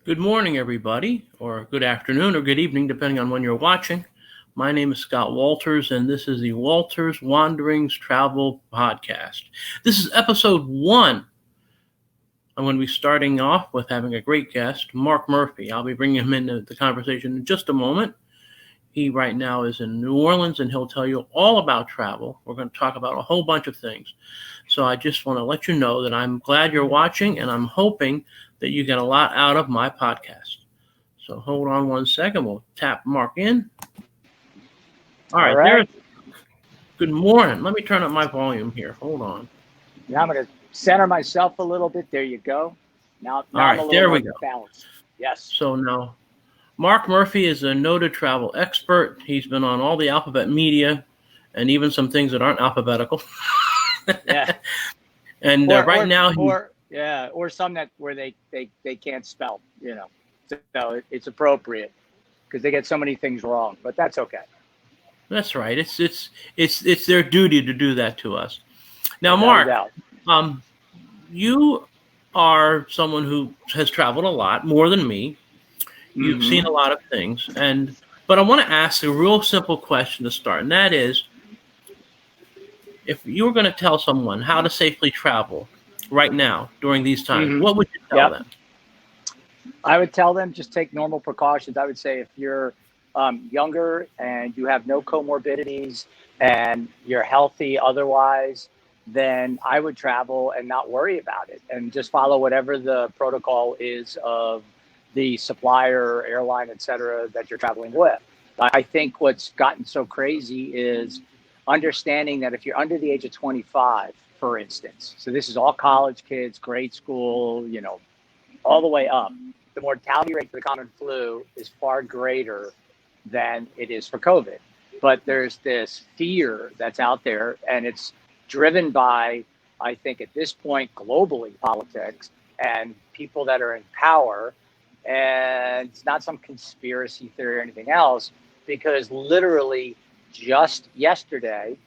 Good morning, everybody, or good afternoon, or good evening, depending on when you're watching. My name is Scott Walters, and this is the Walters Wanderings Travel Podcast. This is episode 1. I'm going to be starting off with having a great guest, Mark Murphy. I'll be bringing him into the conversation in just a moment. He right now is in New Orleans, and he'll tell you all about travel. We're going to talk about a whole bunch of things. So I just want to let you know that I'm glad you're watching, and I'm hoping that you get a lot out of my podcast. So hold on one second. We'll tap Mark in. All right. There. Good morning. Let me turn up my volume here. Hold on. Now I'm going to center myself a little bit. There you go. Now all right, I'm a little there more we go. balanced. Yes. So now, Mark Murphy is a noted travel expert. He's been on all the alphabet media and even some things that aren't alphabetical. Yeah. And right now, or some that where they can't spell, so it's appropriate because they get so many things wrong, but that's okay. That's right. It's their duty to do that to us. Now, Mark, you are someone who has traveled a lot, more than me. You've seen a lot of things, but I want to ask a real simple question to start, and that is, if you were going to tell someone how to safely travel right now during these times, what would you tell them? I would tell them just take normal precautions. I would say if you're younger and you have no comorbidities and you're healthy otherwise, then I would travel and not worry about it and just follow whatever the protocol is of the supplier, airline, et cetera, that you're traveling with. I think what's gotten so crazy is understanding that if you're under the age of 25, for instance, so this is all college kids, grade school, all the way up, the mortality rate for the common flu is far greater than it is for COVID. But there's this fear that's out there, and it's driven by, I think at this point, globally, politics and people that are in power. And it's not some conspiracy theory or anything else, because literally just yesterday,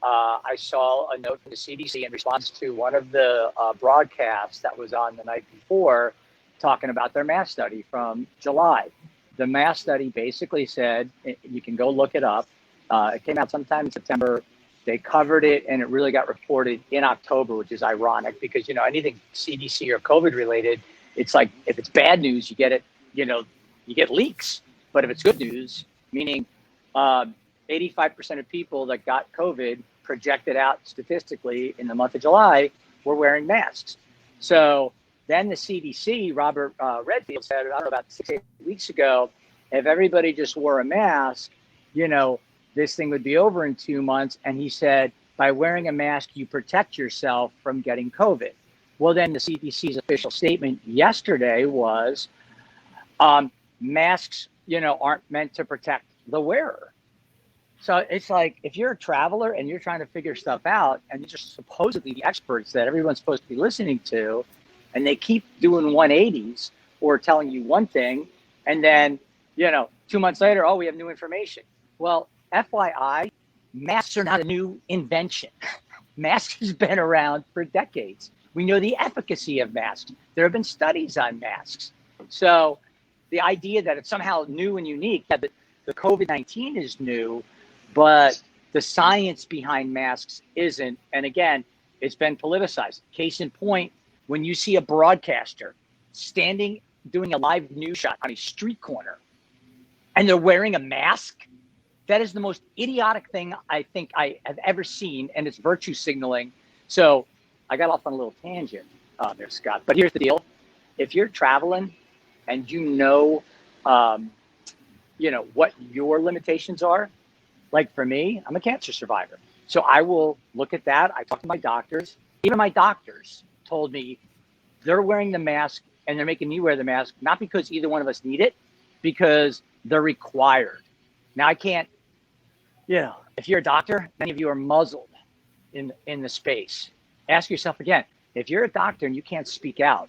I saw a note from the CDC in response to one of the broadcasts that was on the night before, talking about their mask study from July. The mask study basically said, you can go look it up. It came out sometime in September. They covered it, and it really got reported in October, which is ironic because, anything CDC or COVID related, it's like, if it's bad news, you get it, you get leaks. But if it's good news, meaning 85% of people that got COVID projected out statistically in the month of July were wearing masks. So then the CDC, Robert Redfield said, I don't know, about 6-8 weeks ago, if everybody just wore a mask, this thing would be over in 2 months. And he said, by wearing a mask, you protect yourself from getting COVID. Well, then the CDC's official statement yesterday was masks, aren't meant to protect the wearer. So it's like, if you're a traveler and you're trying to figure stuff out, and these are supposedly the experts that everyone's supposed to be listening to, and they keep doing 180s or telling you one thing, and then, 2 months later, we have new information. Well, FYI, masks are not a new invention. Masks has been around for decades. We know the efficacy of masks. There have been studies on masks. So the idea that it's somehow new and unique, the COVID-19 is new, but the science behind masks isn't. And again, it's been politicized. Case in point, when you see a broadcaster standing, doing a live news shot on a street corner, and they're wearing a mask, that is the most idiotic thing I think I have ever seen, and it's virtue signaling. So I got off on a little tangent there, Scott. But here's the deal. If you're traveling and what your limitations are, like for me, I'm a cancer survivor. So I will look at that. I talk to my doctors. Even my doctors told me they're wearing the mask and they're making me wear the mask, not because either one of us need it, because they're required. Now I can't, if you're a doctor, many of you are muzzled in the space. Ask yourself again, if you're a doctor and you can't speak out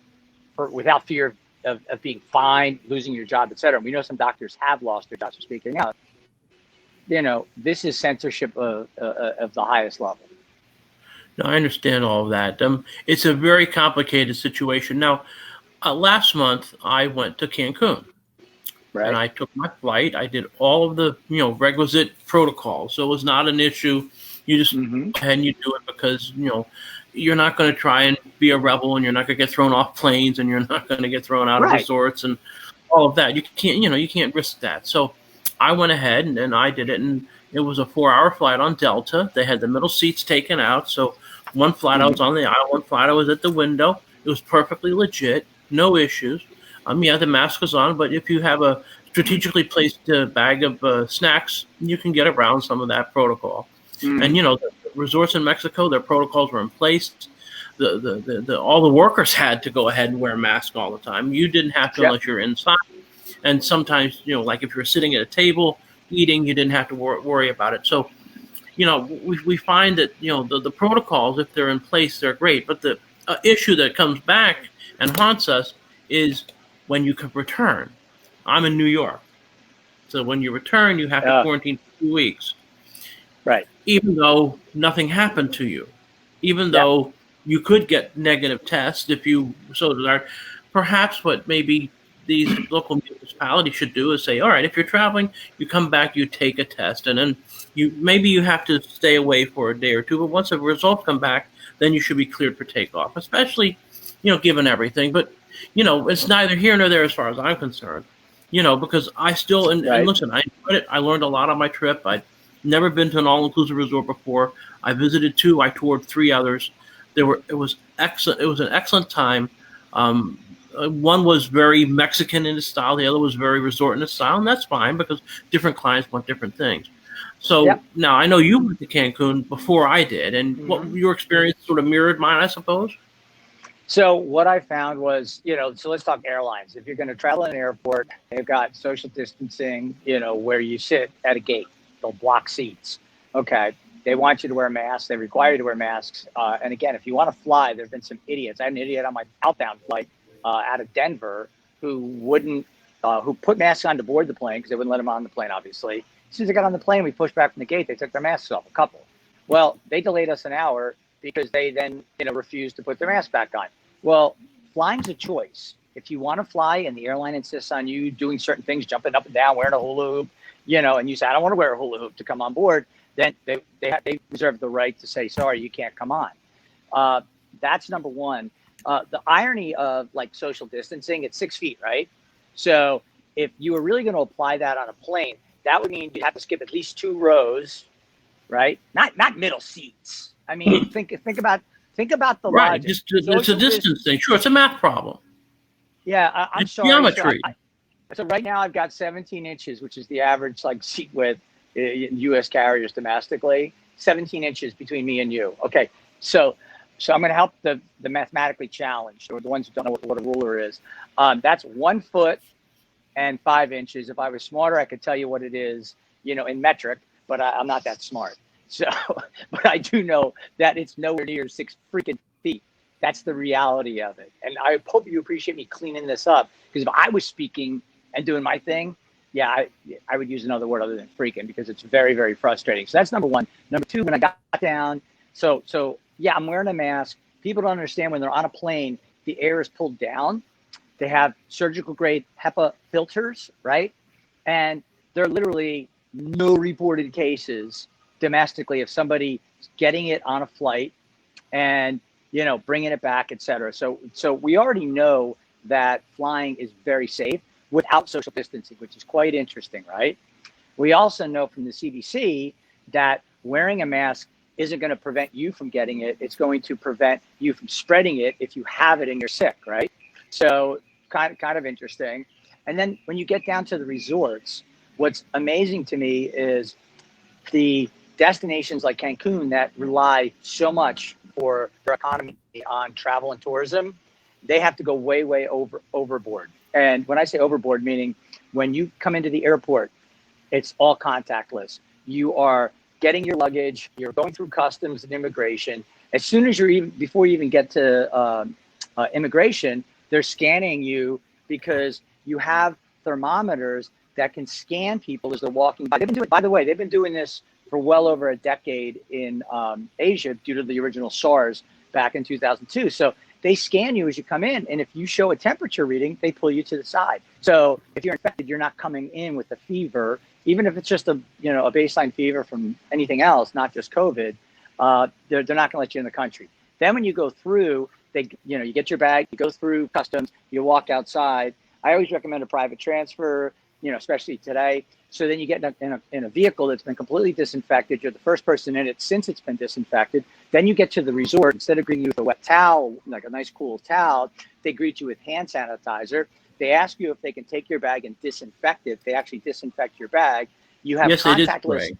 without fear of being fined, losing your job, et cetera. We know some doctors have lost their jobs for speaking out. This is censorship of the highest level. No, I understand all of that. It's a very complicated situation. Now, Last month, I went to Cancun. And Right. I took my flight. I did all of the requisite protocols, so it was not an issue. You just Mm-hmm. go ahead and you do it because you're not going to try and be a rebel, and you're not going to get thrown off planes, and you're not going to get thrown out of Right. resorts and all of that. You can't risk that. So I went ahead and I did it, and it was a 4-hour flight on Delta. They had the middle seats taken out, so one flight I was Mm-hmm. on the aisle, one flight I was at the window. It was perfectly legit, no issues. Yeah, the mask was on, but if you have a strategically placed bag of snacks, you can get around some of that protocol. And Mm-hmm. the resorts in Mexico, their protocols were in place. All the workers had to go ahead and wear masks all the time. You didn't have to Yep. unless you're inside. And sometimes, like if you're sitting at a table eating, you didn't have to worry about it. So, we find that the protocols, if they're in place, they're great. But the issue that comes back and haunts us is when you can return. I'm in New York, so when you return, you have to quarantine for 2 weeks, Right. even though nothing happened to you, even Yep. though you could get negative tests if you so desired. Perhaps what maybe these local municipalities should do is say, all right, if you're traveling, you come back, you take a test, and then you have to stay away for a day or two. But once the results come back, then you should be cleared for takeoff, especially, given everything. But it's neither here nor there as far as I'm concerned. Because I still and Right. listen, I enjoyed it. I learned a lot on my trip. I'd never been to an all-inclusive resort before. I visited 2. I toured 3 others. It was excellent. It was an excellent time. One was very Mexican in its style. The other was very resort in its style, and that's fine because different clients want different things. So Yep. now I know you went to Cancun before I did, and what Mm-hmm. your experience sort of mirrored mine, I suppose. So what I found was, so let's talk airlines. If you're going to travel in an airport, they've got social distancing, where you sit at a gate. They'll block seats. Okay. They want you to wear masks. They require you to wear masks. And again, if you want to fly, there have been some idiots. I had an idiot on my outbound flight out of Denver who put masks on to board the plane because they wouldn't let them on the plane, obviously. As soon as I got on the plane, we pushed back from the gate. They took their masks off, a couple. Well, they delayed us an hour because they then, refused to put their mask back on. Well, flying's a choice. If you want to fly and the airline insists on you doing certain things, jumping up and down, wearing a hula hoop, and you say, I don't want to wear a hula hoop to come on board, then they reserve the right to say, sorry, you can't come on. That's number one. The irony of like social distancing, it's 6 feet, right? So if you were really going to apply that on a plane, that would mean you'd have to skip at least 2 rows, right? Not middle seats. I mean, think about the Right, logic. just it's a distance thing. Sure, it's a math problem. Yeah, I'm It's sorry. geometry. So right now I've got 17 inches, which is the average like seat width in U.S. carriers domestically. 17 inches between me and you. Okay, so I'm going to help the mathematically challenged or the ones who don't know what a ruler is. That's 1 foot and 5 inches. If I was smarter, I could tell you what it is, in metric, but I'm not that smart. So, but I do know that it's nowhere near 6 freaking feet. That's the reality of it. And I hope you appreciate me cleaning this up because if I was speaking and doing my thing, yeah, I would use another word other than freaking because it's very, very frustrating. So that's number one. Number two, when I got down, so yeah, I'm wearing a mask. People don't understand when they're on a plane, the air is pulled down. They have surgical grade HEPA filters, right? And there are literally no reported cases domestically of somebody getting it on a flight and bringing it back, et cetera. So we already know that flying is very safe without social distancing, which is quite interesting, right? We also know from the CDC that wearing a mask isn't going to prevent you from getting it. It's going to prevent you from spreading it if you have it and you're sick, right? So kind of interesting. And then when you get down to the resorts, what's amazing to me is the destinations like Cancun that rely so much for their economy on travel and tourism, they have to go way overboard. And when I say overboard, meaning when you come into the airport, it's all contactless. You are getting your luggage, you're going through customs and immigration. As soon as before you even get to immigration, they're scanning you because you have thermometers that can scan people as they're walking by. By the way, they've been doing this for well over a decade in Asia due to the original SARS back in 2002. So they scan you as you come in. And if you show a temperature reading, they pull you to the side. So if you're infected, you're not coming in with a fever, even if it's just a baseline fever from anything else, not just COVID. They're not going to let you in the country. Then when you go through, you get your bag, you go through customs, you walk outside. I always recommend a private transfer, especially today. So then you get in a vehicle that's been completely disinfected. You're the first person in it since it's been disinfected. Then you get to the resort. Instead of greeting you with a wet towel, like a nice cool towel, they greet you with hand sanitizer. They ask you if they can take your bag and disinfect it. They actually disinfect your bag. You have contactless.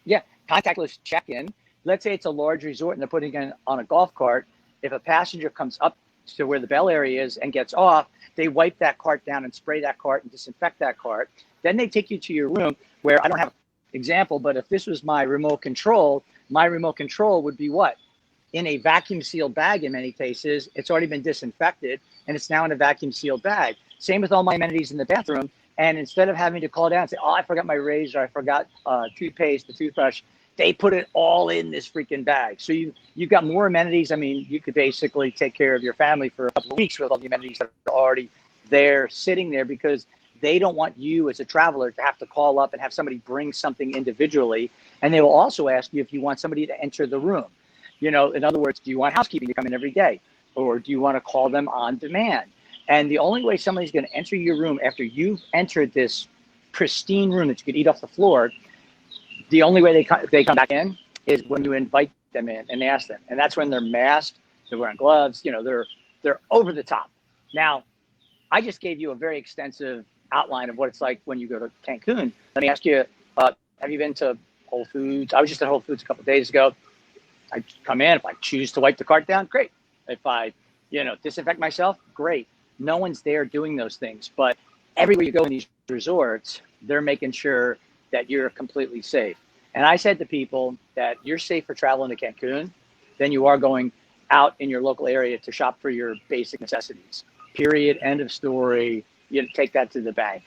Yeah, contactless check-in. Let's say it's a large resort and they're putting it on a golf cart. If a passenger comes up to where the bell area is and gets off, they wipe that cart down and spray that cart and disinfect that cart. Then they take you to your room where, I don't have an example, but if this was my remote control would be what? In a vacuum sealed bag in many cases. It's already been disinfected and it's now in a vacuum sealed bag. Same with all my amenities in the bathroom. And instead of having to call down and say, oh, I forgot my razor, I forgot toothpaste, the toothbrush, they put it all in this freaking bag. So you've got more amenities. I mean, you could basically take care of your family for a couple of weeks with all the amenities that are already there, sitting there, because they don't want you as a traveler to have to call up and have somebody bring something individually. And they will also ask you if you want somebody to enter the room. In other words, do you want housekeeping to come in every day? Or do you want to call them on demand? And the only way somebody's going to enter your room after you've entered this pristine room that you could eat off the floor, the only way they come back in is when you invite them in and ask them. And that's when they're masked, they're wearing gloves, they're over the top. Now, I just gave you a very extensive outline of what it's like when you go to Cancun. Let me ask you, have you been to Whole Foods? I was just at Whole Foods a couple of days ago. I come in, if I choose to wipe the cart down, great. If I, disinfect myself, great. No one's there doing those things. But everywhere you go in these resorts, they're making sure that you're completely safe. And I said to people that you're safe for traveling to Cancun than you are going out in your local area to shop for your basic necessities. Period. End of story. You take that to the bank.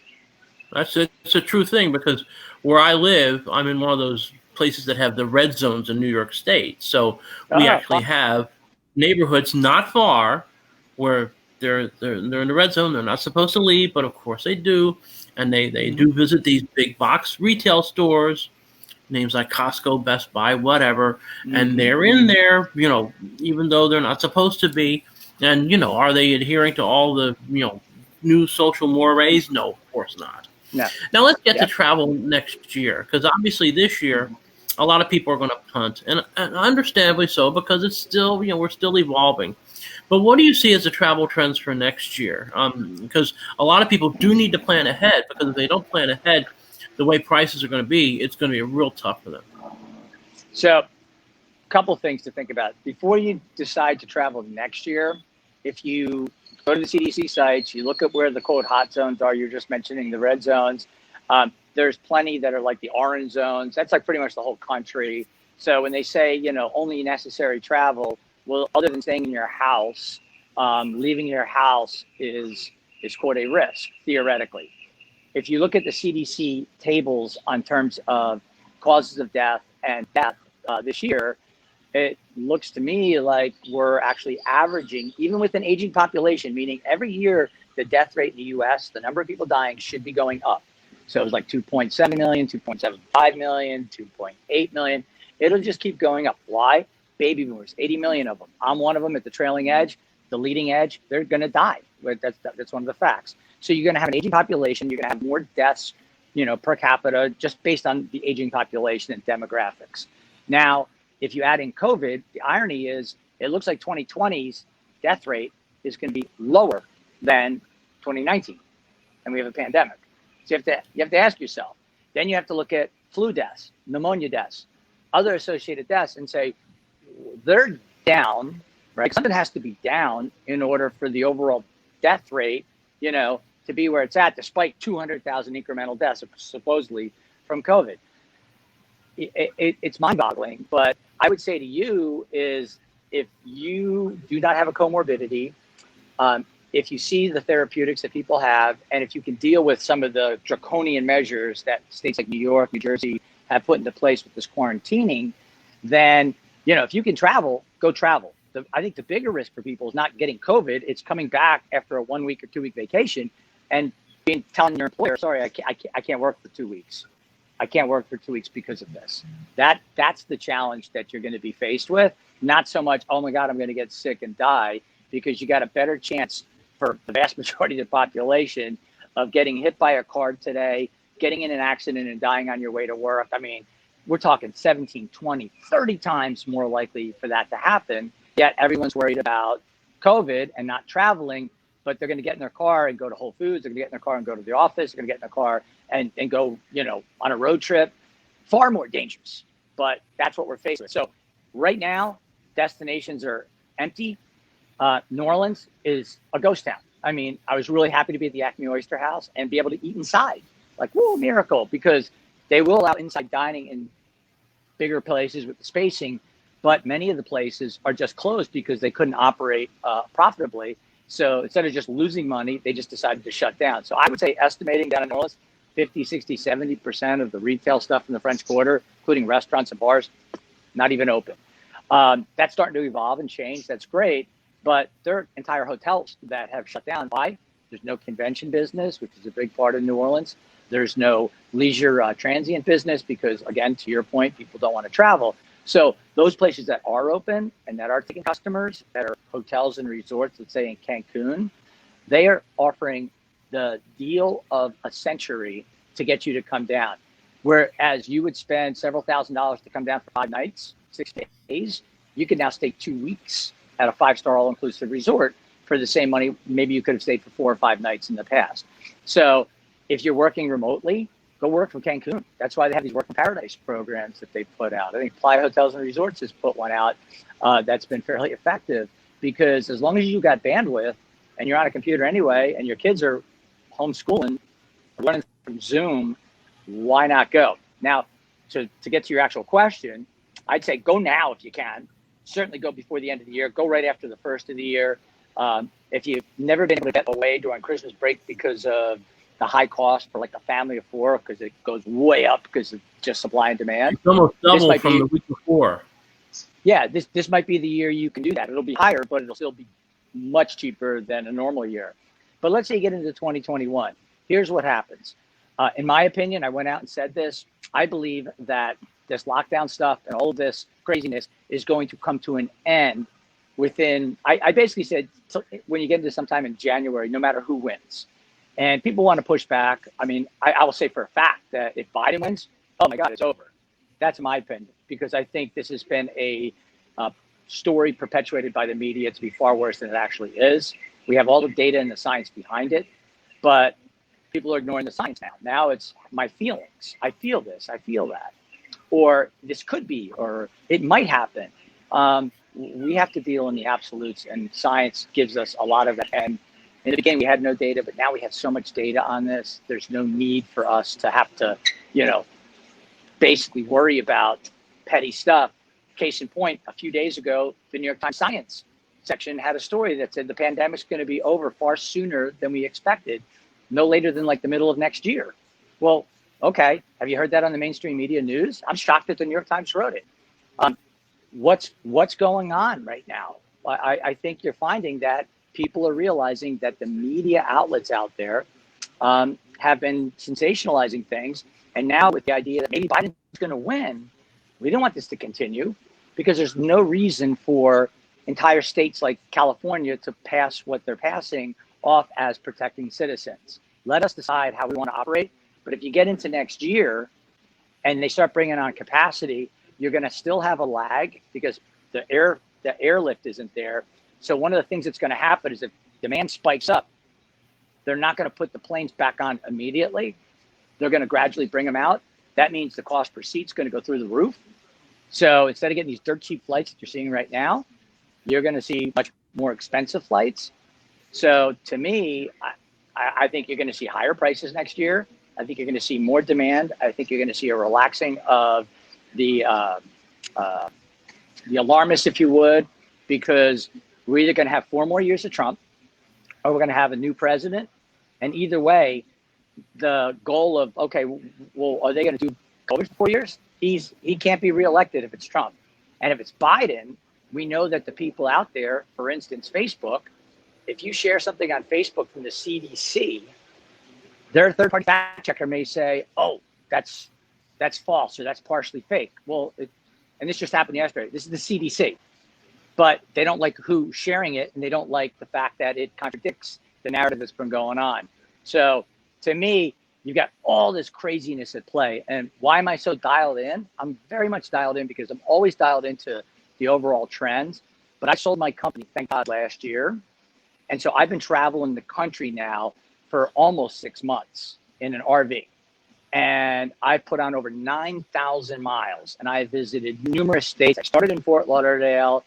It's a true thing, because where I live, I'm in one of those places that have the red zones in New York State. So we actually have neighborhoods not far where they're in the red zone. They're not supposed to leave, but of course they do. And they do visit these big box retail stores, names like Costco, Best Buy, whatever. And they're in there, even though they're not supposed to be. And, are they adhering to all the, new social mores? No, of course not. No. Now let's get to travel next year, because obviously this year a lot of people are going to punt, and understandably so, because it's still, we're still evolving. But what do you see as the travel trends for next year? Because a lot of people do need to plan ahead, because if they don't plan ahead, the way prices are going to be, it's going to be real tough for them. So, a couple things to think about. Before you decide to travel next year, if you go to the CDC sites, you look at where the quote hot zones are, you're just mentioning the red zones. There's plenty that are like the orange zones. That's like pretty much the whole country. So when they say, only necessary travel, well, other than staying in your house, leaving your house is quote a risk, theoretically. If you look at the CDC tables on terms of causes of death and death this year, it looks to me like we're actually averaging, even with an aging population, meaning every year the death rate in the US, the number of people dying should be going up. So it was like 2.7 million, 2.75 million, 2.8 million. It'll just keep going up. Why? Baby boomers, 80 million of them. I'm one of them at the trailing edge, the leading edge. They're going to die. That's one of the facts. So you're going to have an aging population. You're going to have more deaths, per capita, just based on the aging population and demographics. Now, if you add in COVID, the irony is it looks like 2020's death rate is going to be lower than 2019, and we have a pandemic. So you have to ask yourself. Then you have to look at flu deaths, pneumonia deaths, other associated deaths, and say they're down, right? Something has to be down in order for the overall death rate, to be where it's at, despite 200,000 incremental deaths supposedly from COVID. It's mind-boggling, but I would say to you is, if you do not have a comorbidity, if you see the therapeutics that people have, and if you can deal with some of the draconian measures that states like New York, New Jersey have put into place with this quarantining, then, if you can travel, go travel. I think the bigger risk for people is not getting COVID. It's coming back after a 1 week or 2 week vacation and telling your employer, sorry, I can't work for 2 weeks. I can't work for 2 weeks because of this. That's the challenge that you're going to be faced with. Not so much, oh my God, I'm going to get sick and die, because you got a better chance for the vast majority of the population of getting hit by a car today, getting in an accident and dying on your way to work. I mean, we're talking 17, 20, 30 times more likely for that to happen. Yet everyone's worried about COVID and not traveling, but they're going to get in their car and go to Whole Foods. They're going to get in their car and go to the office. They're going to get in their car and go, on a road trip. Far more dangerous, but that's what we're faced with. So right now, destinations are empty. New Orleans is a ghost town. I mean, I was really happy to be at the Acme Oyster House and be able to eat inside. Like, whoa, miracle, because they will allow inside dining in bigger places with the spacing, but many of the places are just closed because they couldn't operate profitably. So instead of just losing money, they just decided to shut down. So I would say, estimating down in New Orleans, 50, 60, 70% of the retail stuff in the French Quarter, including restaurants and bars, not even open. That's starting to evolve and change. That's great. But there are entire hotels that have shut down. Why? There's no convention business, which is a big part of New Orleans. There's no leisure transient business because, again, to your point, people don't want to travel. So those places that are open and that are taking customers, that are hotels and resorts, let's say in Cancun, they are offering the deal of a century to get you to come down. Whereas you would spend several $1,000s to come down for 5 nights, 6 days, you can now stay 2 weeks at a 5-star all-inclusive resort for the same money maybe you could have stayed for 4 or 5 nights in the past. So if you're working remotely, go work from Cancun. That's why they have these Work in Paradise programs that they put out. I think Playa Hotels and Resorts has put one out that's been fairly effective, because as long as you got bandwidth and you're on a computer anyway, and your kids are homeschooling, running from Zoom, why not go? Now, to get to your actual question, I'd say go now if you can. Certainly go before the end of the year. Go right after the first of the year. If you've never been able to get away during Christmas break because of the high cost for like a family of 4, because it goes way up because of just supply and demand. It's almost double from the week before. Yeah, this might be the year you can do that. It'll be higher, but it'll still be much cheaper than a normal year. But let's say you get into 2021. Here's what happens. In my opinion, I went out and said this. I believe that this lockdown stuff and all of this craziness is going to come to an end within, I basically said, when you get into sometime in January, no matter who wins. And people want to push back. I mean, I will say for a fact that if Biden wins, oh my God, it's over. That's my opinion, because I think this has been a story perpetuated by the media to be far worse than it actually is. We have all the data and the science behind it, but people are ignoring the science now. Now it's my feelings. I feel this, I feel that. Or this could be, or it might happen. We have to deal in the absolutes, and science gives us a lot of that. And in the beginning, we had no data, but now we have so much data on this. There's no need for us to have to, basically worry about petty stuff. Case in point, a few days ago, the New York Times Science section had a story that said the pandemic's going to be over far sooner than we expected, no later than like the middle of next year. Well, okay. Have you heard that on the mainstream media news? I'm shocked that the New York Times wrote it. What's going on right now? I think you're finding that people are realizing that the media outlets out there have been sensationalizing things. And now with the idea that maybe Biden's going to win, we don't want this to continue, because there's no reason for entire states like California to pass what they're passing off as protecting citizens. Let us decide how we want to operate. But if you get into next year and they start bringing on capacity, you're going to still have a lag because the airlift isn't there. So one of the things that's going to happen is if demand spikes up, they're not going to put the planes back on immediately. They're going to gradually bring them out. That means the cost per seat is going to go through the roof. So instead of getting these dirt cheap flights that you're seeing right now, you're going to see much more expensive flights. So to me, I think you're going to see higher prices next year. I think you're going to see more demand. I think you're going to see a relaxing of the alarmists, if you would, because we're either going to have 4 more years of Trump or we're going to have a new president. And either way, the goal of, okay, well, are they going to do COVID for 4 years? He can't be reelected if it's Trump. And if it's Biden, we know that the people out there, for instance, Facebook, if you share something on Facebook from the CDC, their third-party fact checker may say, "Oh, that's false or that's partially fake." Well, and this just happened yesterday. This is the CDC, but they don't like who sharing it, and they don't like the fact that it contradicts the narrative that's been going on. So, to me, you've got all this craziness at play. And why am I so dialed in? I'm very much dialed in because I'm always dialed into the overall trends. But I sold my company, thank God, last year. And so I've been traveling the country now for almost 6 months in an RV. And I put on over 9,000 miles, and I visited numerous states. I started in Fort Lauderdale.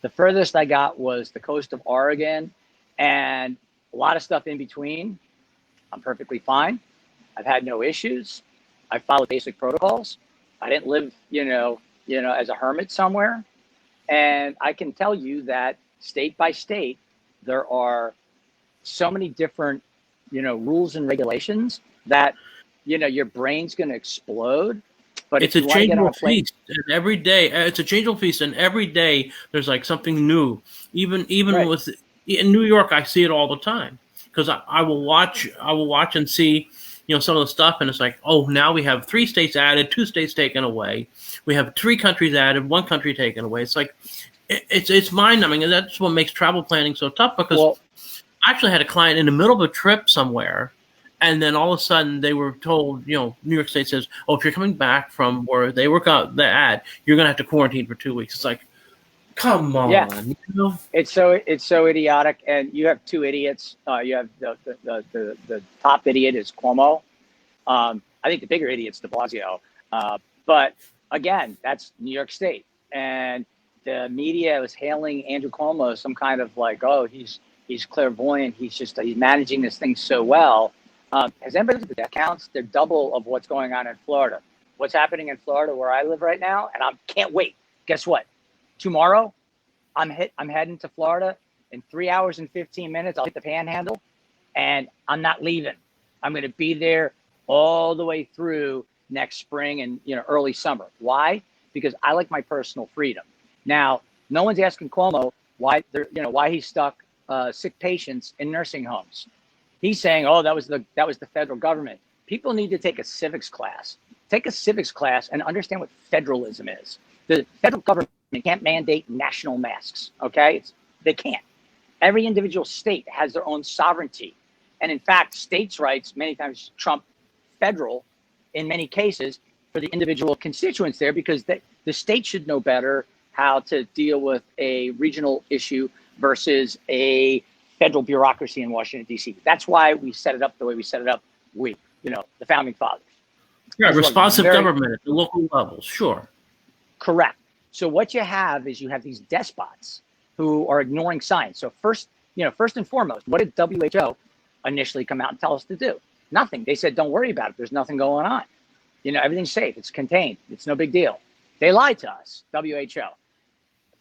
The furthest I got was the coast of Oregon, and a lot of stuff in between. I'm perfectly fine. I've had no issues. I followed basic protocols. I didn't live, as a hermit somewhere. And I can tell you that state by state, there are so many different, rules and regulations that, your brain's going to explode. But it's a changeable feast, and every day it's a changeable feast, and every day there's like something new. Even Right. with in New York, I see it all the time because I will watch and see, some of the stuff, and it's like, oh, now we have 3 states added, 2 states taken away. We have 3 countries added, 1 country taken away. It's like it's mind numbing, and that's what makes travel planning so tough. Because I actually had a client in the middle of a trip somewhere. And then all of a sudden they were told, New York State says, oh, if you're coming back from where they work out the ad, you're going to have to quarantine for 2 weeks. It's like, come on. Yeah. It's so idiotic. And you have 2 idiots. You have the top idiot is Cuomo. I think the bigger idiot's de Blasio. But again, that's New York State. And the media was hailing Andrew Cuomo as some kind of like, oh, he's clairvoyant. He's managing this thing so well. Has anybody looked at the death counts? They're double of what's going on in Florida. What's happening in Florida where I live right now, and I can't wait. Guess what? Tomorrow, I'm heading to Florida in 3 hours and 15 minutes. I'll hit the Panhandle, and I'm not leaving. I'm going to be there all the way through next spring and early summer. Why? Because I like my personal freedom. Now, no one's asking Cuomo why he stuck sick patients in nursing homes. He's saying, oh, that was the federal government. People need to take a civics class. Take a civics class and understand what federalism is. The federal government can't mandate national masks, okay? They can't. Every individual state has their own sovereignty. And in fact, states' rights many times trump federal in many cases for the individual constituents there, because the state should know better how to deal with a regional issue versus a federal bureaucracy in Washington, D.C. That's why we set it up the way we set it up. The founding fathers. Yeah, responsive government at the local levels, sure. Correct. So what you have these despots who are ignoring science. So first and foremost, what did WHO initially come out and tell us to do? Nothing. They said, don't worry about it. There's nothing going on. Everything's safe. It's contained. It's no big deal. They lied to us, WHO.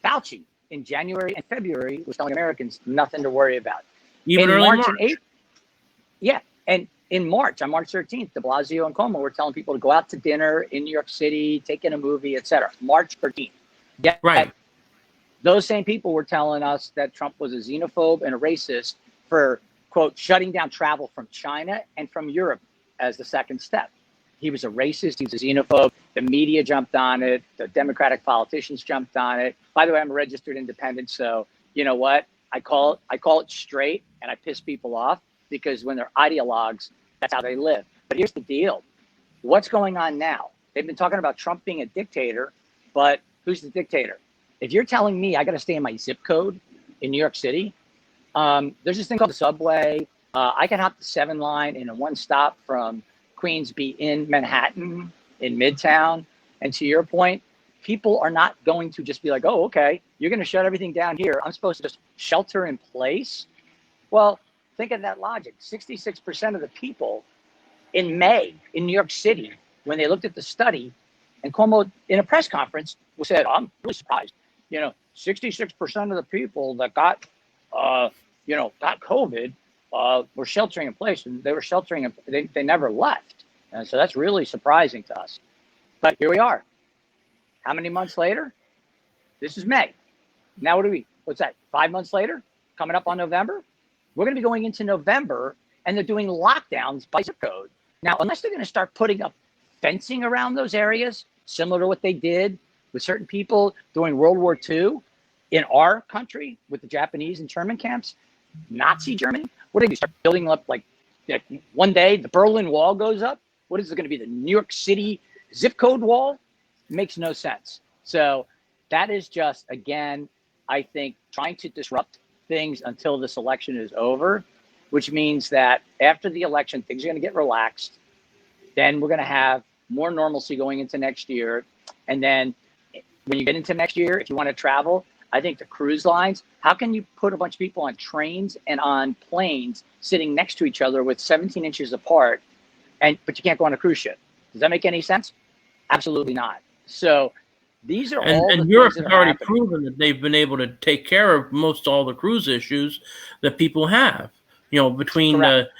Fauci, in January and February, was telling Americans nothing to worry about. Even in early March. And April, yeah. And in March, on March 13th, de Blasio and Cuomo were telling people to go out to dinner in New York City, take in a movie, etc. March 13th. Yeah. Right. Those same people were telling us that Trump was a xenophobe and a racist for, quote, shutting down travel from China and from Europe as the second step. He was a racist. He was a xenophobe. The media jumped on it. The Democratic politicians jumped on it. By the way, I'm a registered independent, so you know what? I call it straight, and I piss people off because when they're ideologues, that's how they live. But here's the deal. What's going on now? They've been talking about Trump being a dictator, but who's the dictator? If you're telling me I got to stay in my zip code in New York City, there's this thing called the subway. I can hop the 7 line in a one stop from Queensby in Manhattan, in Midtown. And to your point, people are not going to just be like, oh, okay, you're going to shut everything down here. I'm supposed to just shelter in place. Well, think of that logic. 66% of the people in May in New York City, when they looked at the study, and Cuomo in a press conference said, I'm really surprised. 66% of the people that got COVID were sheltering in place, and they were sheltering. They never left. And so that's really surprising to us. But here we are. How many months later? This is May. Now what's that, 5 months later, coming up on November? We're going to be going into November, and they're doing lockdowns by zip code. Now, unless they're going to start putting up fencing around those areas, similar to what they did with certain people during World War II in our country with the Japanese internment camps, Nazi Germany, what do they do? Start building up like one day the Berlin Wall goes up? What is it going to be, the New York City zip code wall? It makes no sense. So that is just, again, I think, trying to disrupt things until this election is over, which means that after the election, things are going to get relaxed. Then we're going to have more normalcy going into next year. And then when you get into next year, if you want to travel, I think the cruise lines, how can you put a bunch of people on trains and on planes sitting next to each other with 17 inches apart, but you can't go on a cruise ship? Does that make any sense? Absolutely not. So these are all the and Europe things has that are already happening. proven that they've been able to take care of most all the cruise issues that people have. Between Correct.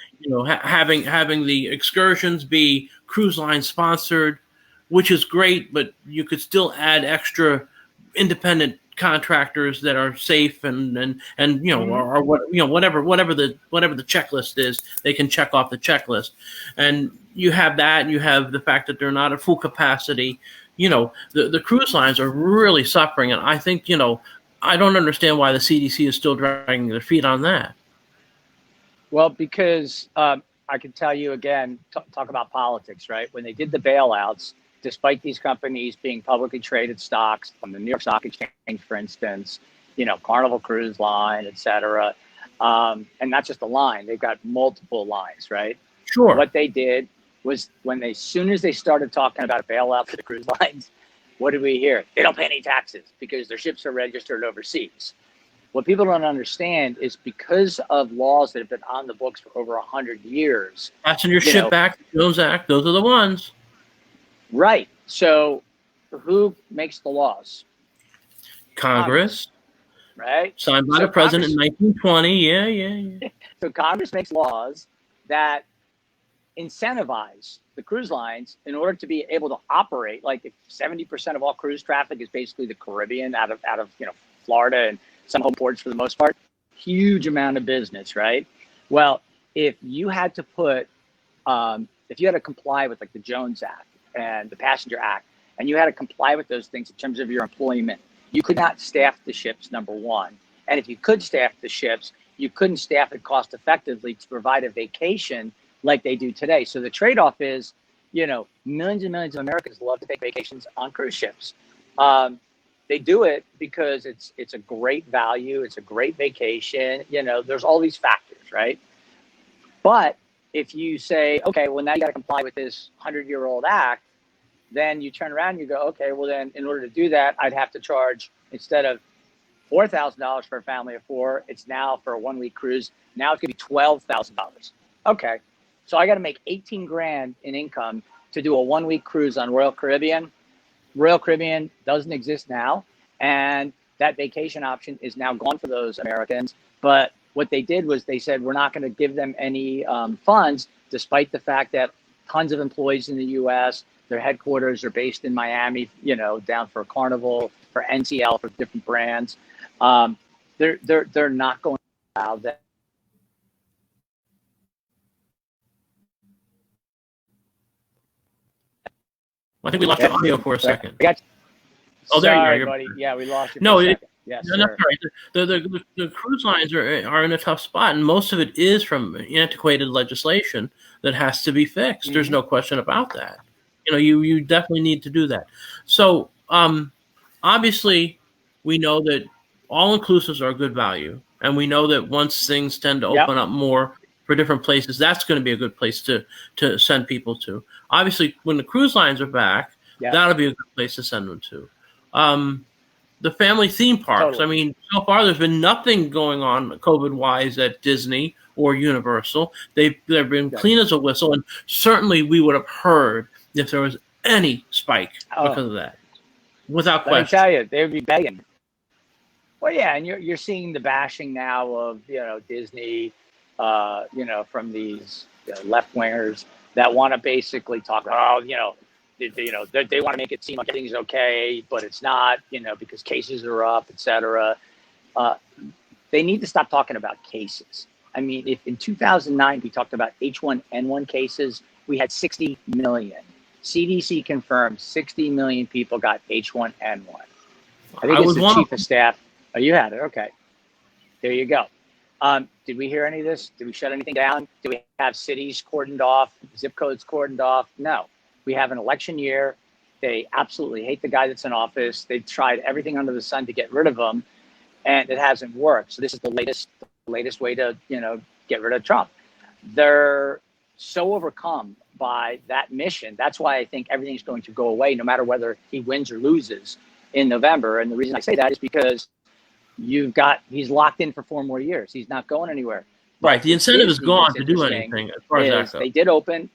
having the excursions be cruise line sponsored, which is great, but you could still add extra independent contractors that are safe and or what whatever the checklist is, they can check off the checklist. And you have that, and you have the fact that they're not at full capacity. The cruise lines are really suffering, and I think I don't understand why the CDC is still dragging their feet on that. Well, because I can tell you again, talk about politics, right? When they did the bailouts, despite these companies being publicly traded stocks from the New York Stock Exchange, for instance, Carnival Cruise Line, et cetera, and not just a line, they've got multiple lines, right? Sure. What they did was as soon as they started talking about a bailout for the cruise lines, what did we hear? They don't pay any taxes because their ships are registered overseas. What people don't understand is because of laws that have been on the books for over 100 years. Passenger Ship Act, Jones Act, those are the ones. Right. So who makes the laws? Congress. Right. Signed by the president in 1920. Yeah. So Congress makes laws that incentivize the cruise lines in order to be able to operate. Like if 70% of all cruise traffic is basically the Caribbean out of Florida and some home ports for the most part, huge amount of business, right? Well, if you had to comply with like the Jones Act and the Passenger Act, and you had to comply with those things in terms of your employment, you could not staff the ships, number one. And if you could staff the ships, you couldn't staff it cost effectively to provide a vacation like they do today. So the trade-off is, millions and millions of Americans love to take vacations on cruise ships. They do it because it's a great value. It's a great vacation. There's all these factors, right? But if you say, okay, well, now you got to comply with this 100-year-old act, then you turn around and you go, okay, well, then in order to do that, I'd have to charge, instead of $4,000 for a family of four, it's now for a 1-week cruise. Now it's going to be $12,000. Okay. So I got to make 18 grand in income to do a 1-week cruise on Royal Caribbean. Royal Caribbean doesn't exist now, and that vacation option is now gone for those Americans. But what they did was they said, we're not going to give them any funds, despite the fact that tons of employees in the U.S., their headquarters are based in Miami, down for Carnival, for NCL, for different brands. They're not going to allow that. I think we lost your audio for a second. Oh, there sorry, you are. Buddy. Yeah, we lost you. No, yes, that's right. The cruise lines are in a tough spot, and most of it is from antiquated legislation that has to be fixed. Mm-hmm. There's no question about that. You definitely need to do that. So, obviously, we know that all inclusives are a good value, and we know that once things tend to open up more for different places, that's going to be a good place to send people to. Obviously, when the cruise lines are back, that'll be a good place to send them to. The family theme parks. Totally. I mean, so far there's been nothing going on COVID-wise at Disney or Universal. They've been clean as a whistle, and certainly we would have heard if there was any spike because of that, without question. Let me tell you, they would be begging. Well, yeah, and you're seeing the bashing now of Disney, from these left wingers that want to basically talk about they want to make it seem like everything's okay, but it's not, because cases are up, et cetera. They need to stop talking about cases. I mean, if in 2009 we talked about H1N1 cases, we had 60 million. CDC confirmed 60 million people got H1N1. I think it's the chief of staff. Oh, you had it. Okay. There you go. Did we hear any of this? Did we shut anything down? Do we have cities cordoned off, zip codes cordoned off? No. We have an election year. They absolutely hate the guy that's in office. They've tried everything under the sun to get rid of him, and it hasn't worked. So this is the latest way to, get rid of Trump. They're so overcome by that mission. That's why I think everything's going to go away, no matter whether he wins or loses in November. And the reason I say that is because he's locked in for 4 more years. He's not going anywhere. Right. The incentive is gone to do anything as far as that goes. They did open.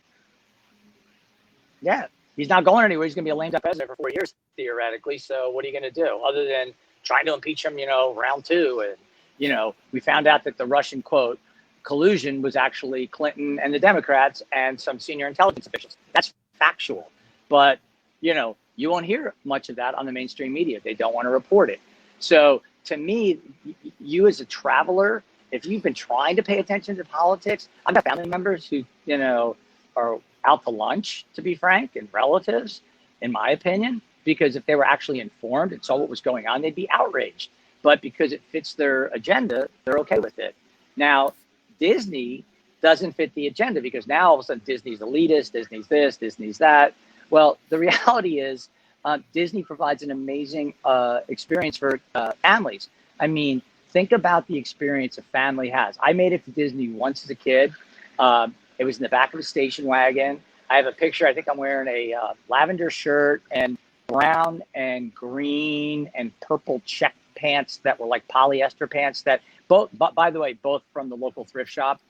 Yeah. He's not going anywhere. He's going to be a lame duck president for 4 years, theoretically. So what are you going to do other than trying to impeach him, round 2? And, we found out that the Russian, quote, collusion was actually Clinton and the Democrats and some senior intelligence officials. That's factual. But, you won't hear much of that on the mainstream media. They don't want to report it. So to me, you as a traveler, if you've been trying to pay attention to politics, I've got family members who, are out to lunch, to be frank, and relatives, in my opinion, because if they were actually informed and saw what was going on, they'd be outraged. But because it fits their agenda, they're okay with it. Now, Disney doesn't fit the agenda because now all of a sudden Disney's elitist, Disney's this, Disney's that. Well, the reality is Disney provides an amazing experience for families. I mean, think about the experience a family has. I made it to Disney once as a kid. It was in the back of a station wagon. I have a picture. I think I'm wearing a lavender shirt and brown and green and purple check pants that were like polyester pants that both, by the way, both from the local thrift shop.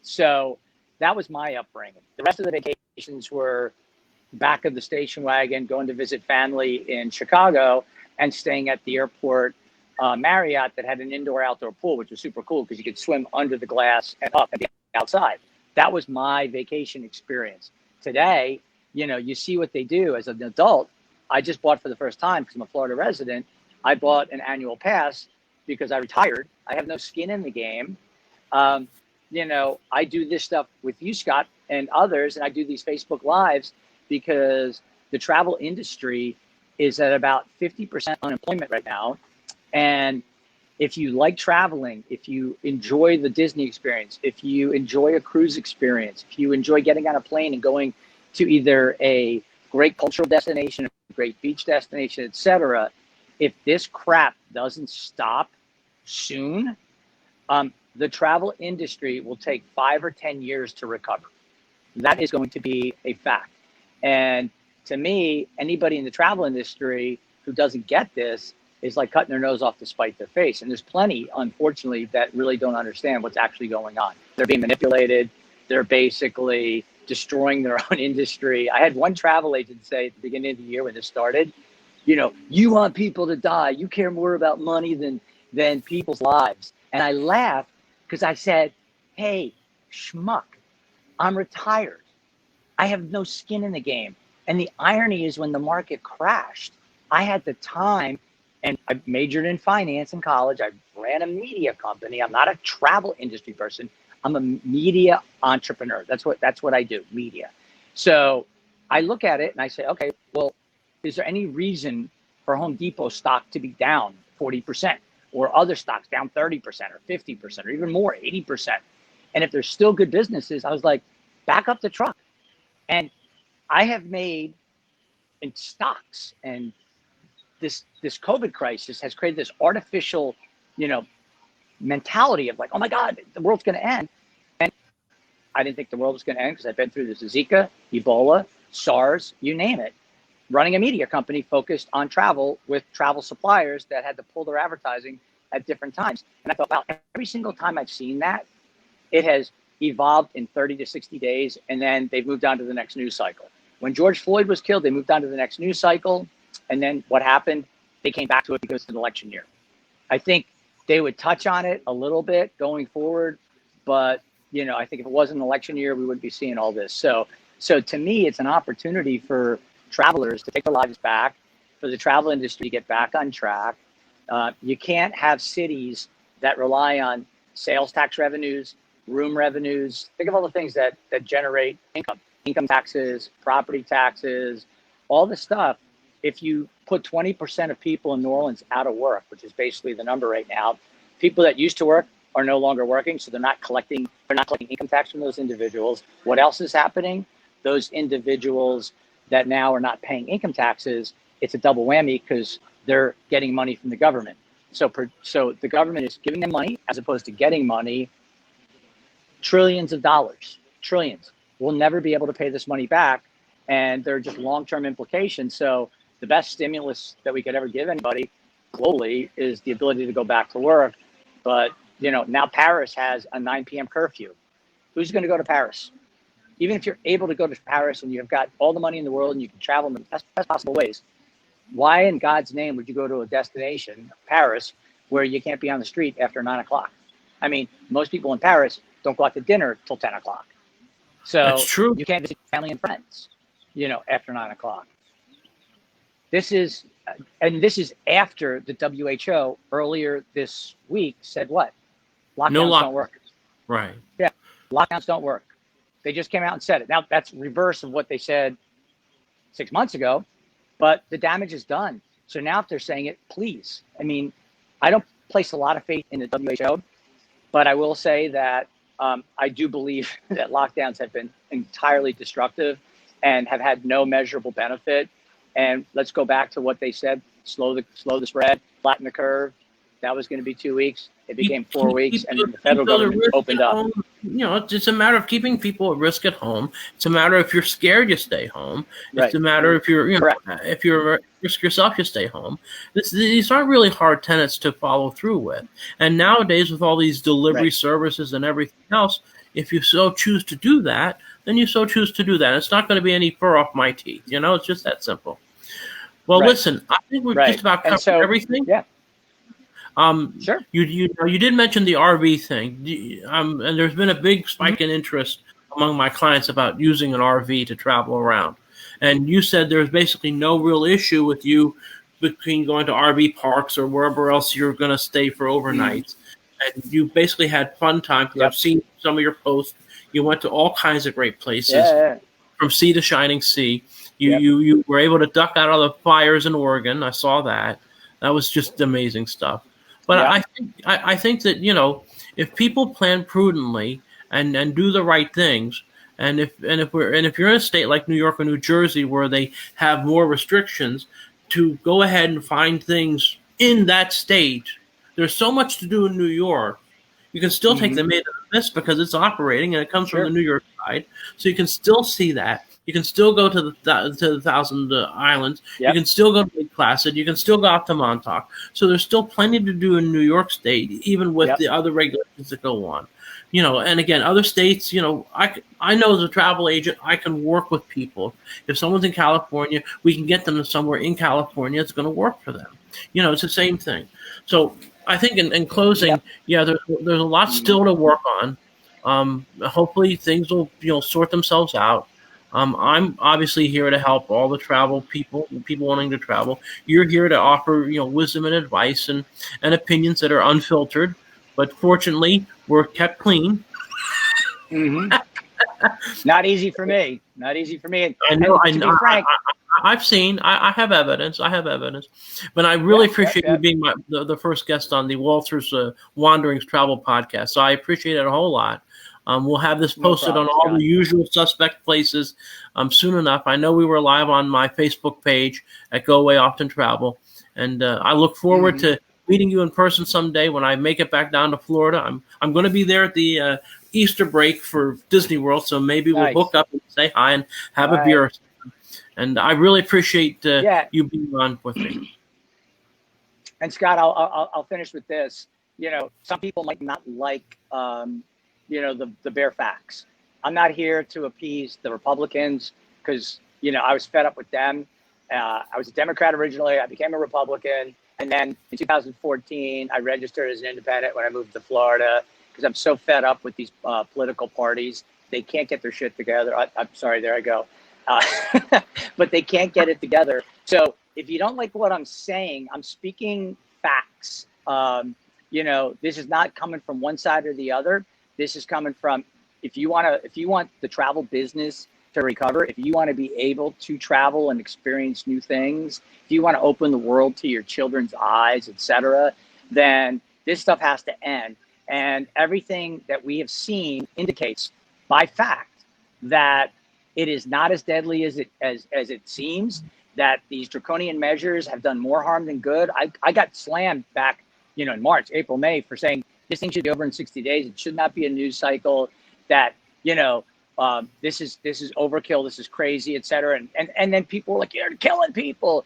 So that was my upbringing. The rest of the vacations were back of the station wagon, going to visit family in Chicago and staying at the airport Marriott that had an indoor-outdoor pool, which was super cool because you could swim under the glass and up and be outside. That was my vacation experience. Today, you see what they do as an adult. I just bought for the first time because I'm a Florida resident. I bought an annual pass because I retired. I have no skin in the game. I do this stuff with you, Scott, and others, and I do these Facebook Lives because the travel industry is at about 50% unemployment right now. And if you like traveling, if you enjoy the Disney experience, if you enjoy a cruise experience, if you enjoy getting on a plane and going to either a great cultural destination, a great beach destination, etc., if this crap doesn't stop soon, the travel industry will take 5 or 10 years to recover. That is going to be a fact. And to me, anybody in the travel industry who doesn't get this is like cutting their nose off to spite their face. And there's plenty, unfortunately, that really don't understand what's actually going on. They're being manipulated. They're basically destroying their own industry. I had one travel agent say at the beginning of the year when this started, you want people to die. You care more about money than people's lives. And I laughed because I said, hey, schmuck, I'm retired. I have no skin in the game. And the irony is when the market crashed, I had the time, and I majored in finance in college. I ran a media company. I'm not a travel industry person. I'm a media entrepreneur. That's what I do, media. So I look at it and I say, okay, well, is there any reason for Home Depot stock to be down 40% or other stocks down 30% or 50% or even more, 80%? And if there's still good businesses, I was like, back up the truck. And I have made in stocks, and this COVID crisis has created this artificial, mentality of like, oh my God, the world's going to end. And I didn't think the world was going to end because I've been through this Zika, Ebola, SARS, you name it, running a media company focused on travel with travel suppliers that had to pull their advertising at different times. And I thought, wow, every single time I've seen that, it has evolved in 30 to 60 days, and then they've moved on to the next news cycle. When George Floyd was killed, they moved on to the next news cycle. And then what happened? They came back to it because it's an election year. I think they would touch on it a little bit going forward. But, I think if it wasn't an election year, we wouldn't be seeing all this. So So to me, it's an opportunity for travelers to take their lives back, for the travel industry to get back on track. You can't have cities that rely on sales tax revenues, room revenues. Think of all the things that generate income taxes, property taxes, all this stuff. If you put 20% of people in New Orleans out of work, which is basically the number right now, people that used to work are no longer working, so they're not collecting income tax from those individuals. What else is happening? Those individuals that now are not paying income taxes, it's a double whammy because they're getting money from the government. So the government is giving them money as opposed to getting money, trillions of dollars, trillions. We'll never be able to pay this money back, and there are just long-term implications. So the best stimulus that we could ever give anybody globally is the ability to go back to work. But now Paris has a 9 p.m. curfew. Who's going to go to Paris? Even if you're able to go to Paris and you've got all the money in the world and you can travel in the best possible ways, why in God's name would you go to a destination, Paris, where you can't be on the street after 9 o'clock? I mean, most people in Paris don't go out to dinner till 10 o'clock. So That's true. You can't visit family and friends, after 9 o'clock. This is after the WHO earlier this week said what? Lockdowns don't work. Right. Yeah, lockdowns don't work. They just came out and said it. Now, that's reverse of what they said 6 months ago, but the damage is done. So now if they're saying it, please. I mean, I don't place a lot of faith in the WHO, but I will say that I do believe that lockdowns have been entirely destructive and have had no measurable benefit. And let's go back to what they said, slow the spread, flatten the curve. That was going to be 2 weeks. It became 4 weeks, and then the federal government opened up. It's a matter of keeping people at risk at home. It's a matter if you're scared, you stay home. Right. It's a matter if if you're at risk yourself, you stay home. These aren't really hard tenets to follow through with. And nowadays, with all these delivery services and everything else, if you so choose to do that, then you so choose to do that. It's not going to be any fur off my teeth. It's just that simple. Well, listen, I think we've just about covered everything. Yeah. Sure. You did mention the RV thing, and there's been a big spike in interest among my clients about using an RV to travel around. And you said there's basically no real issue with you between going to RV parks or wherever else you're going to stay for overnights. And you basically had fun time because I've seen some of your posts. You went to all kinds of great places, from sea to shining sea. You were able to duck out of the fires in Oregon. I saw that. That was just amazing stuff. But I think that if people plan prudently and do the right things, and if you're in a state like New York or New Jersey where they have more restrictions, to go ahead and find things in that state. There's so much to do in New York. You can still take the Maid of the Mist because it's operating and it comes from the New York side, so you can still see that. You can still go to the Thousand Islands. You can still go to Lake Placid. You can still go out to Montauk. So there's still plenty to do in New York State, even with the other regulations that go on. And again, other states, I know as a travel agent, I can work with people. If someone's in California, we can get them to somewhere in California. It's going to work for them. It's the same thing. So I think in closing, there's a lot still to work on. Hopefully things will, sort themselves out. I'm obviously here to help all the travel people wanting to travel. You're here to offer, wisdom and advice and opinions that are unfiltered, but fortunately we're kept clean. Not easy for me. Not easy for me. I know. Frank, I've seen. I have evidence. But I really appreciate you being the first guest on the Walters Wanderings Travel Podcast. So I appreciate it a whole lot. We'll have this posted on all the usual suspect places soon enough. I know we were live on my Facebook page at Go Away Often Travel, and I look forward to meeting you in person someday when I make it back down to Florida. I'm going to be there at the Easter break for Disney World, so maybe we'll hook up and say hi and have a beer. And I really appreciate you being on with me. And Scott, I'll finish with this. Some people might not like the bare facts. I'm not here to appease the Republicans because, I was fed up with them. I was a Democrat originally. I became a Republican. And then in 2014, I registered as an independent when I moved to Florida because I'm so fed up with these political parties. They can't get their shit together. I'm sorry, there I go. But they can't get it together. So if you don't like what I'm saying, I'm speaking facts. This is not coming from one side or the other. This is coming from, if you want the travel business to recover, if you want to be able to travel and experience new things, if you want to open the world to your children's eyes, etc., then this stuff has to end. And everything that we have seen indicates by fact that it is not as deadly as it seems, that these draconian measures have done more harm than good. I got slammed back, in March, April, May for saying this thing should be over in 60 days. It should not be a news cycle, that, this is overkill, this is crazy, et cetera. And then people were like, you're killing people.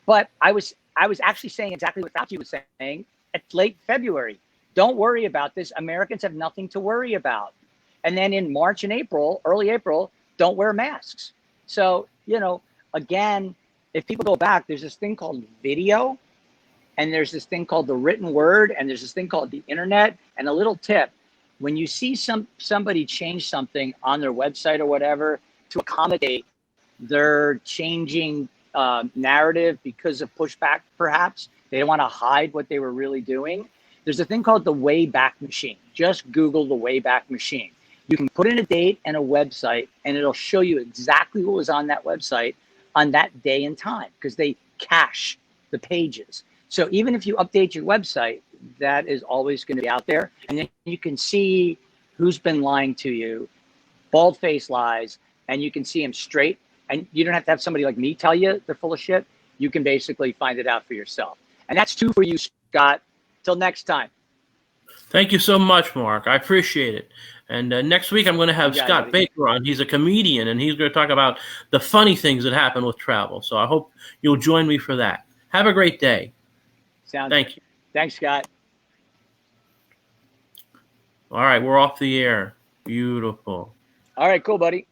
But I was actually saying exactly what Fauci was saying at late February. Don't worry about this. Americans have nothing to worry about. And then in March and April, early April, don't wear masks. So, again, if people go back, there's this thing called video, and there's this thing called the written word, and there's this thing called the internet. And a little tip, when you see somebody change something on their website or whatever to accommodate their changing narrative because of pushback, perhaps they don't want to hide what they were really doing, there's a thing called the Wayback Machine. Just Google the Wayback Machine. You can put in a date and a website, and it'll show you exactly what was on that website on that day and time, because they cache the pages. So even if you update your website, that is always going to be out there. And then you can see who's been lying to you, bald-faced lies, and you can see them straight. And you don't have to have somebody like me tell you they're full of shit. You can basically find it out for yourself. And that's two for you, Scott. Till next time. Thank you so much, Mark. I appreciate it. And next week, I'm going to have Scott Baker on. He's a comedian, and he's going to talk about the funny things that happen with travel. So I hope you'll join me for that. Have a great day. Thank you. Thanks, Scott. All right, we're off the air. Beautiful. All right, cool, buddy.